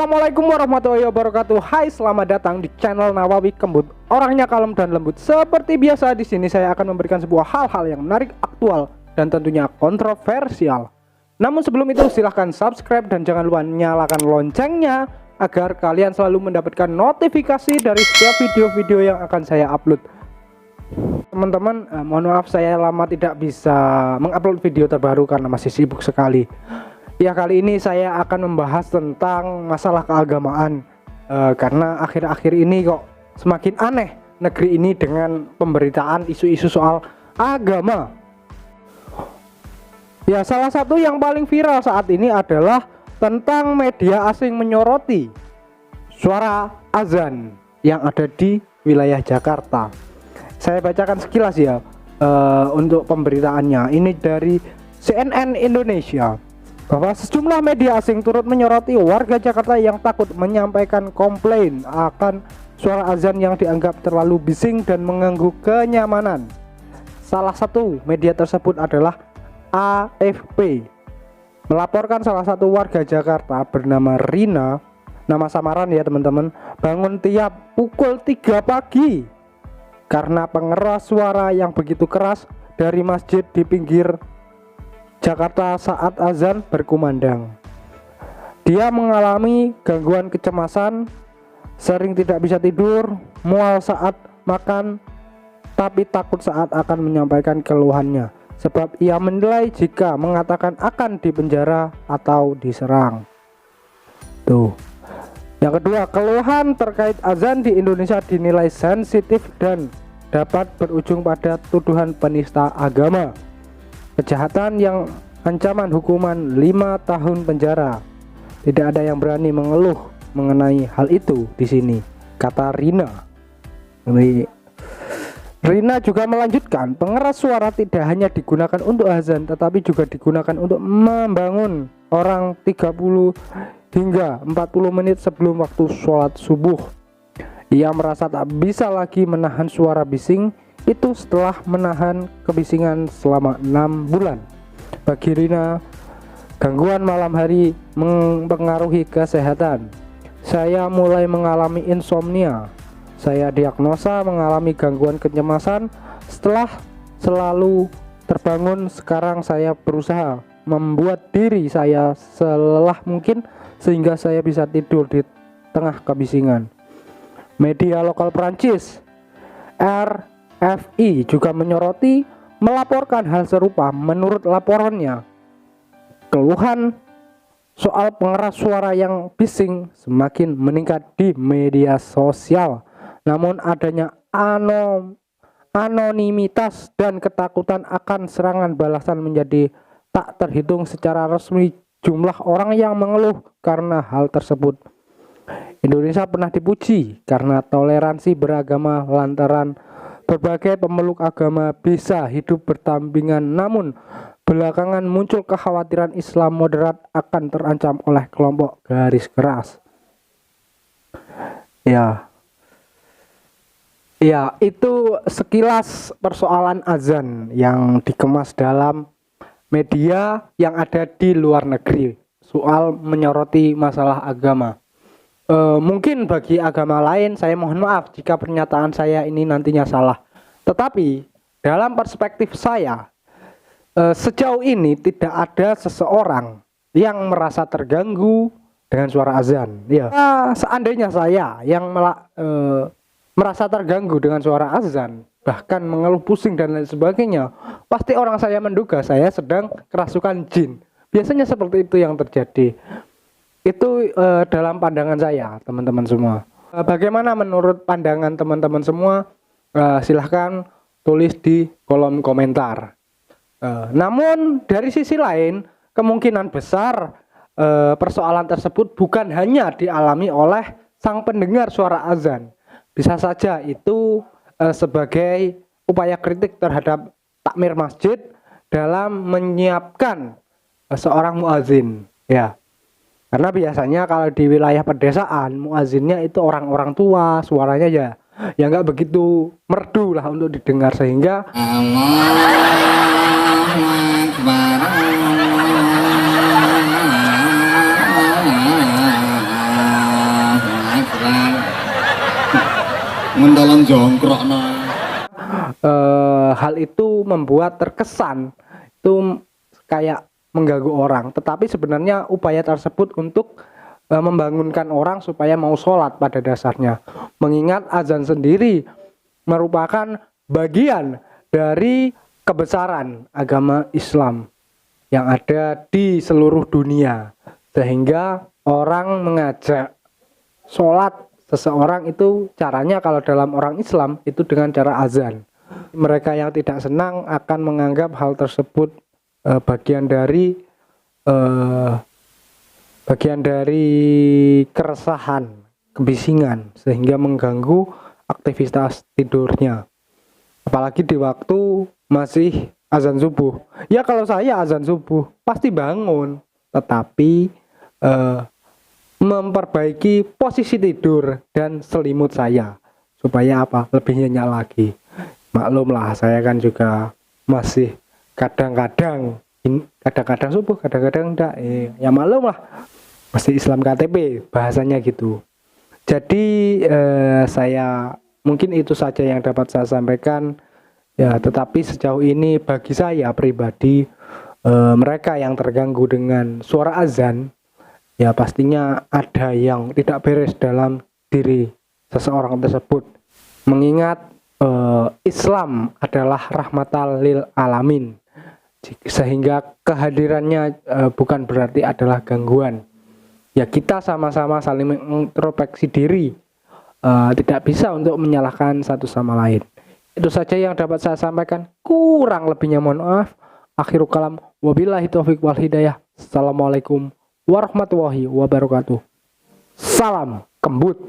Assalamualaikum warahmatullahi wabarakatuh. Hai, selamat datang di channel Nawawi Kembut. Orangnya kalem dan lembut. Seperti biasa di sini saya akan memberikan sebuah hal-hal yang menarik, aktual, dan tentunya kontroversial. Namun sebelum itu silahkan subscribe dan jangan lupa nyalakan loncengnya agar kalian selalu mendapatkan notifikasi dari setiap video-video yang akan saya upload. Teman-teman, mohon maaf saya lama tidak bisa mengupload video terbaru karena masih sibuk sekali. Ya, kali ini saya akan membahas tentang masalah keagamaan, karena akhir-akhir ini kok semakin aneh negeri ini dengan pemberitaan isu-isu soal agama. Ya, salah satu yang paling viral saat ini adalah tentang media asing menyoroti suara azan yang ada di wilayah Jakarta. Saya bacakan sekilas ya, untuk pemberitaannya. Ini dari CNN Indonesia, bahwa sejumlah media asing turut menyoroti warga Jakarta yang takut menyampaikan komplain akan suara azan yang dianggap terlalu bising dan mengganggu kenyamanan. Salah satu media tersebut adalah AFP, melaporkan salah satu warga Jakarta bernama Rina, nama samaran ya teman-teman, bangun tiap pukul 3 pagi karena pengeras suara yang begitu keras dari masjid di pinggir Jakarta saat azan berkumandang. Dia mengalami gangguan kecemasan, sering tidak bisa tidur, mual saat makan, tapi takut saat akan menyampaikan keluhannya, sebab ia menilai jika mengatakan akan dipenjara atau diserang. Tuh. Yang kedua, keluhan terkait azan di Indonesia dinilai sensitif dan dapat berujung pada tuduhan penista agama, kejahatan yang ancaman hukuman 5 tahun penjara. Tidak ada yang berani mengeluh mengenai hal itu di sini, kata Rina. Rina juga melanjutkan, pengeras suara tidak hanya digunakan untuk azan, tetapi juga digunakan untuk membangun orang 30 hingga 40 menit sebelum waktu sholat subuh. Ia merasa tak bisa lagi menahan suara bising itu setelah menahan kebisingan selama 6 bulan. Bagi Rina, gangguan malam hari mempengaruhi kesehatan. Saya mulai mengalami insomnia. Saya diagnosa mengalami gangguan kecemasan setelah selalu terbangun. Sekarang saya berusaha membuat diri saya selelah mungkin sehingga saya bisa tidur di tengah kebisingan. Media lokal Prancis RFI juga menyoroti, melaporkan hal serupa. Menurut laporannya, keluhan soal pengeras suara yang bising semakin meningkat di media sosial. Namun adanya anonimitas dan ketakutan akan serangan balasan menjadi tak terhitung secara resmi jumlah orang yang mengeluh karena hal tersebut. Indonesia pernah dipuji karena toleransi beragama lantaran berbagai pemeluk agama bisa hidup berdampingan, namun belakangan muncul kekhawatiran Islam moderat akan terancam oleh kelompok garis keras. Ya, itu sekilas persoalan azan yang dikemas dalam media yang ada di luar negeri soal menyoroti masalah agama. Mungkin bagi agama lain saya mohon maaf jika pernyataan saya ini nantinya salah. Tetapi dalam perspektif saya, sejauh ini tidak ada seseorang yang merasa terganggu dengan suara azan. Ya, seandainya saya yang merasa terganggu dengan suara azan, bahkan mengeluh pusing dan lain sebagainya, pasti orang saya menduga saya sedang kerasukan jin. Biasanya seperti itu yang terjadi. Itu dalam pandangan saya, teman-teman semua. Bagaimana menurut pandangan teman-teman semua? Silahkan tulis di kolom komentar. Namun dari sisi lain, kemungkinan besar persoalan tersebut bukan hanya dialami oleh sang pendengar suara azan. Bisa saja itu sebagai upaya kritik terhadap takmir masjid dalam menyiapkan seorang muazin, ya. Karena biasanya kalau di wilayah pedesaan muazinnya itu orang-orang tua, suaranya ya nggak begitu merdu lah untuk didengar, sehingga Mentalan jongkrok hal itu membuat terkesan itu kayak mengganggu orang, tetapi sebenarnya upaya tersebut untuk membangunkan orang supaya mau sholat pada dasarnya, mengingat azan sendiri merupakan bagian dari kebesaran agama Islam yang ada di seluruh dunia, sehingga orang mengajak sholat seseorang itu caranya kalau dalam orang Islam itu dengan cara azan. Mereka yang tidak senang akan menganggap hal tersebut bagian dari keresahan, kebisingan, sehingga mengganggu aktivitas tidurnya. Apalagi di waktu masih azan subuh. Ya kalau saya azan subuh pasti bangun, tetapi memperbaiki posisi tidur dan selimut saya supaya apa? Lebih nyenyak lagi. Maklumlah saya kan juga masih kadang-kadang subuh, kadang-kadang enggak. Ya maklumlah. Masih Islam KTP bahasanya gitu. Jadi saya mungkin itu saja yang dapat saya sampaikan. Ya, tetapi sejauh ini bagi saya pribadi mereka yang terganggu dengan suara azan, ya pastinya ada yang tidak beres dalam diri seseorang tersebut. Mengingat Islam adalah rahmatan lil alamin, sehingga kehadirannya bukan berarti adalah gangguan. Ya kita sama-sama saling mengintrospeksi diri, tidak bisa untuk menyalahkan satu sama lain. Itu saja yang dapat saya sampaikan, kurang lebihnya mohon maaf. Akhirul kalam, wabillahi taufiq wal hidayah. Assalamualaikum warahmatullahi wabarakatuh. Salam kembut.